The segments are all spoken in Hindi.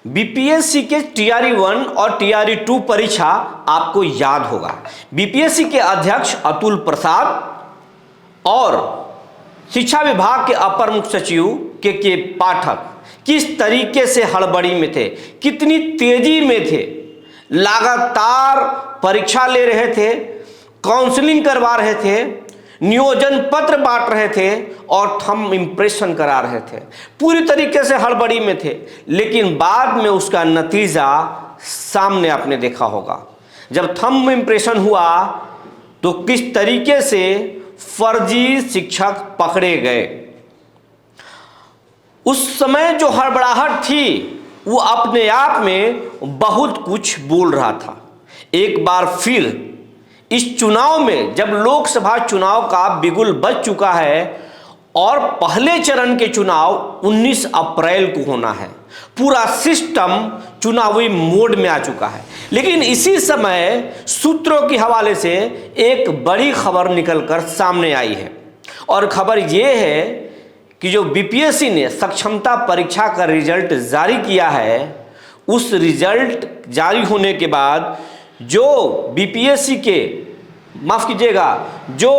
बीपीएससी के टीआरई 1 और टीआरई 2 परीक्षा आपको याद होगा। बीपीएससी के अध्यक्ष अतुल प्रसाद और शिक्षा विभाग के अपर मुख्य सचिव के पाठक किस तरीके से हड़बड़ी में थे, कितनी तेजी में थे, लगातार परीक्षा ले रहे थे, काउंसलिंग करवा रहे थे, नियोजन पत्र बांट रहे थे और थंब इम्प्रेशन करा रहे थे, पूरी तरीके से हड़बड़ी में थे। लेकिन बाद में उसका नतीजा सामने आपने देखा होगा। जब थंब इम्प्रेशन हुआ तो किस तरीके से फर्जी शिक्षक पकड़े गए। उस समय जो हड़बड़ाहट थी वो अपने आप में बहुत कुछ बोल रहा था। एक बार फिर इस चुनाव में, जब लोकसभा चुनाव का बिगुल बज चुका है और पहले चरण के चुनाव 19 अप्रैल को होना है, पूरा सिस्टम चुनावी मोड में आ चुका है। लेकिन इसी समय सूत्रों के हवाले से एक बड़ी खबर निकलकर सामने आई है और खबर यह है कि जो बीपीएससी ने सक्षमता परीक्षा का रिजल्ट जारी किया है, उस रिजल्ट जारी होने के बाद जो बीपीएससी के, माफ कीजिएगा, जो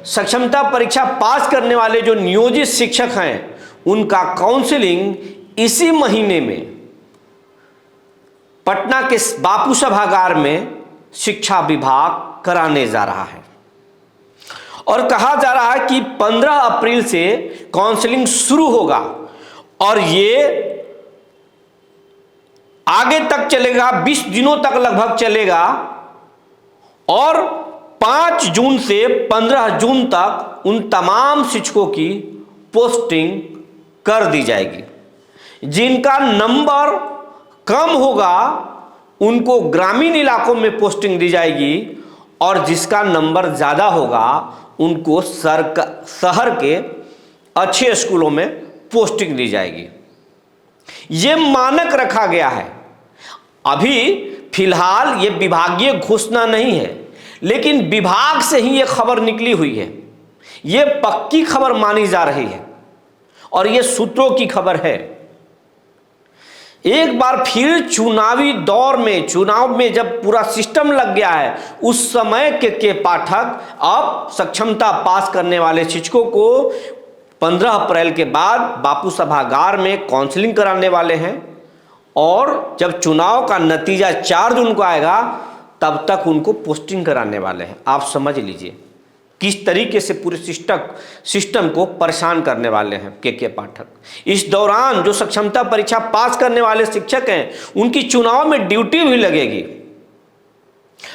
सक्षमता परीक्षा पास करने वाले जो नियोजित शिक्षक हैं, उनका काउंसलिंग इसी महीने में पटना के बापू सभागार में शिक्षा विभाग कराने जा रहा है। और कहा जा रहा है कि 15 अप्रैल से काउंसलिंग शुरू होगा और ये आगे तक चलेगा, 20 दिनों तक लगभग चलेगा और 5 जून से 15 जून तक उन तमाम शिक्षकों की पोस्टिंग कर दी जाएगी। जिनका नंबर कम होगा उनको ग्रामीण इलाकों में पोस्टिंग दी जाएगी और जिसका नंबर ज़्यादा होगा उनको शहर के अच्छे स्कूलों में पोस्टिंग दी जाएगी। ये मानक रखा गया है। अभी फिलहाल ये विभागीय घोषणा नहीं है, लेकिन विभाग से ही ये खबर निकली हुई है। ये पक्की खबर मानी जा रही है और ये सूत्रों की खबर है। एक बार फिर चुनावी दौर में, चुनाव में जब पूरा सिस्टम लग गया है, उस समय के पाठक अब सक्षमता पास करने वाले शिक्षकों को 15 अप्रैल के बाद बापू सभागार में काउंसलिंग कराने वाले हैं और जब चुनाव का नतीजा 4 जून को आएगा तब तक उनको पोस्टिंग कराने वाले हैं। आप समझ लीजिए किस तरीके से पूरे सिस्टम को परेशान करने वाले हैं के पाठक। इस दौरान जो सक्षमता परीक्षा पास करने वाले शिक्षक हैं, उनकी चुनाव में ड्यूटी भी लगेगी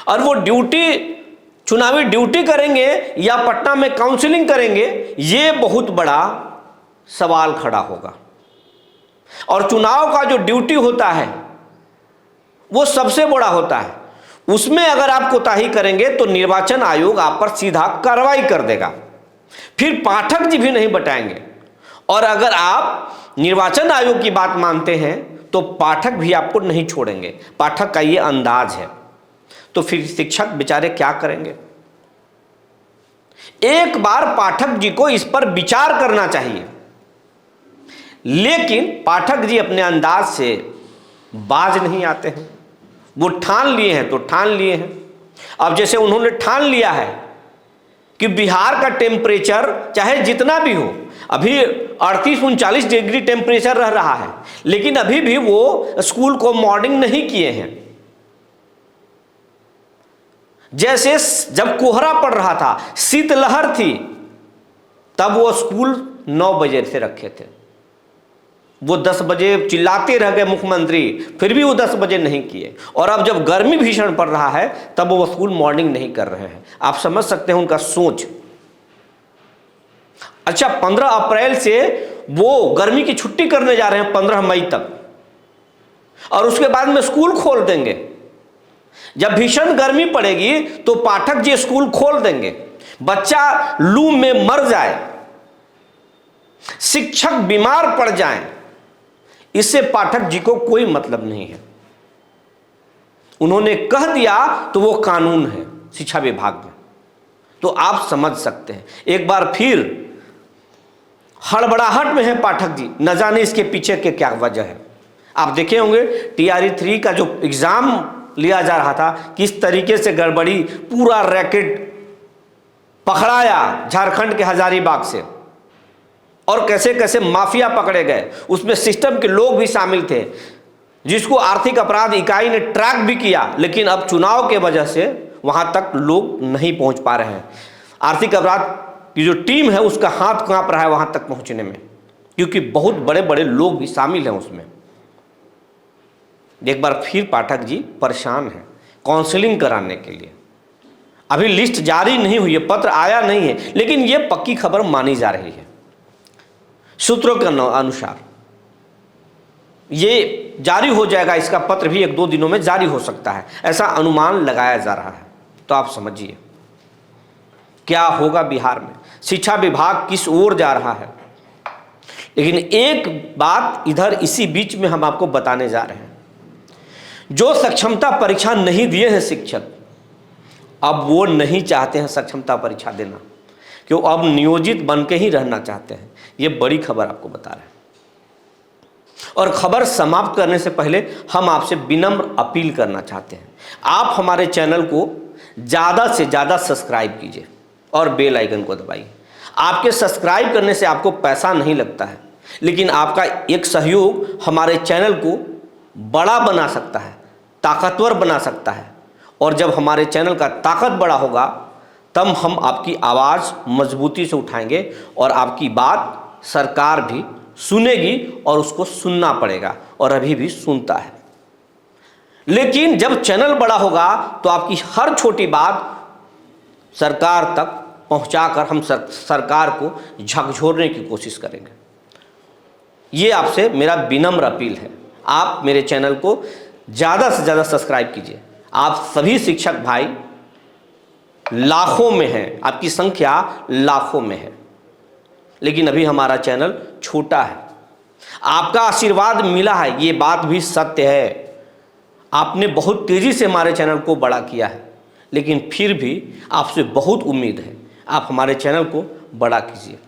और वो चुनावी ड्यूटी करेंगे या पटना में काउंसलिंग करेंगे, ये बहुत बड़ा सवाल खड़ा होगा। और चुनाव का जो ड्यूटी होता है वो सबसे बड़ा होता है। उसमें अगर आप कोताही करेंगे तो निर्वाचन आयोग आप पर सीधा कार्रवाई कर देगा, फिर पाठक जी भी नहीं बटाएंगे। और अगर आप निर्वाचन आयोग की बात मानते हैं तो पाठक भी आपको नहीं छोड़ेंगे। पाठक का ये अंदाज है। तो फिर शिक्षक बेचारे क्या करेंगे? एक बार पाठक जी को इस पर विचार करना चाहिए, लेकिन पाठक जी अपने अंदाज से बाज नहीं आते हैं। वो ठान लिए हैं तो ठान लिए हैं। अब जैसे उन्होंने ठान लिया है कि बिहार का टेम्परेचर चाहे जितना भी हो, अभी 38-39 डिग्री टेम्परेचर रह रहा है, लेकिन अभी भी वो स्कूल को मॉर्निंग नहीं किए हैं। जैसे जब कोहरा पड़ रहा था, शीतलहर थी, तब वो स्कूल 9 बजे से रखे थे। वो 10 बजे चिल्लाते रह गए मुख्यमंत्री, फिर भी वो 10 बजे नहीं किए। और अब जब गर्मी भीषण पड़ रहा है तब वो स्कूल मॉर्निंग नहीं कर रहे हैं। आप समझ सकते हैं उनका सोच। अच्छा, 15 अप्रैल से वो गर्मी की छुट्टी करने जा रहे हैं 15 मई तक, और उसके बाद में स्कूल खोल देंगे। जब भीषण गर्मी पड़ेगी तो पाठक जी स्कूल खोल देंगे। बच्चा लू में मर जाए, शिक्षक बीमार पड़ जाएं, इससे पाठक जी को कोई मतलब नहीं है। उन्होंने कह दिया तो वो कानून है शिक्षा विभाग में। तो आप समझ सकते हैं एक बार फिर हड़बड़ाहट में है पाठक जी, न जाने इसके पीछे के क्या वजह है। आप देखे होंगे TRE 3 का जो एग्ज़ाम लिया जा रहा था, किस तरीके से गड़बड़ी, पूरा रैकेट पकड़ाया झारखंड के हजारीबाग से, और कैसे कैसे माफिया पकड़े गए, उसमें सिस्टम के लोग भी शामिल थे, जिसको आर्थिक अपराध इकाई ने ट्रैक भी किया, लेकिन अब चुनाव के वजह से वहां तक लोग नहीं पहुंच पा रहे हैं। आर्थिक अपराध की जो टीम है उसका हाथ कांप रहा है वहां तक पहुंचने में, क्योंकि बहुत बड़े बड़े लोग भी शामिल हैं उसमें। एक बार फिर पाठक जी परेशान हैं काउंसलिंग कराने के लिए। अभी लिस्ट जारी नहीं हुई है, पत्र आया नहीं है, लेकिन यह पक्की खबर मानी जा रही है सूत्रों के अनुसार। ये जारी हो जाएगा, इसका पत्र भी 1-2 दिनों में जारी हो सकता है, ऐसा अनुमान लगाया जा रहा है। तो आप समझिए क्या होगा बिहार में, शिक्षा विभाग किस ओर जा रहा है। लेकिन एक बात इधर इसी बीच में हम आपको बताने जा रहे हैं, जो सक्षमता परीक्षा नहीं दिए हैं शिक्षक, अब वो नहीं चाहते हैं सक्षमता परीक्षा देना, क्यों अब नियोजित बन के ही रहना चाहते हैं। ये बड़ी खबर आपको बता रहे हैं। और खबर समाप्त करने से पहले हम आपसे विनम्र अपील करना चाहते हैं, आप हमारे चैनल को ज़्यादा से ज़्यादा सब्सक्राइब कीजिए और बेल आइकन को दबाइए। आपके सब्सक्राइब करने से आपको पैसा नहीं लगता है, लेकिन आपका एक सहयोग हमारे चैनल को बड़ा बना सकता है, ताकतवर बना सकता है। और जब हमारे चैनल का ताकत बड़ा होगा तब हम आपकी आवाज़ मजबूती से उठाएंगे और आपकी बात सरकार भी सुनेगी और उसको सुनना पड़ेगा, और अभी भी सुनता है। लेकिन जब चैनल बड़ा होगा तो आपकी हर छोटी बात सरकार तक पहुंचाकर हम सरकार को झकझोरने की कोशिश करेंगे। ये आपसे मेरा विनम्र अपील है, आप मेरे चैनल को ज़्यादा से ज़्यादा सब्सक्राइब कीजिए। आप सभी शिक्षक भाई लाखों में हैं, आपकी संख्या लाखों में है, लेकिन अभी हमारा चैनल छोटा है। आपका आशीर्वाद मिला है, ये बात भी सत्य है। आपने बहुत तेज़ी से हमारे चैनल को बड़ा किया है, लेकिन फिर भी आपसे बहुत उम्मीद है, आप हमारे चैनल को बड़ा कीजिए।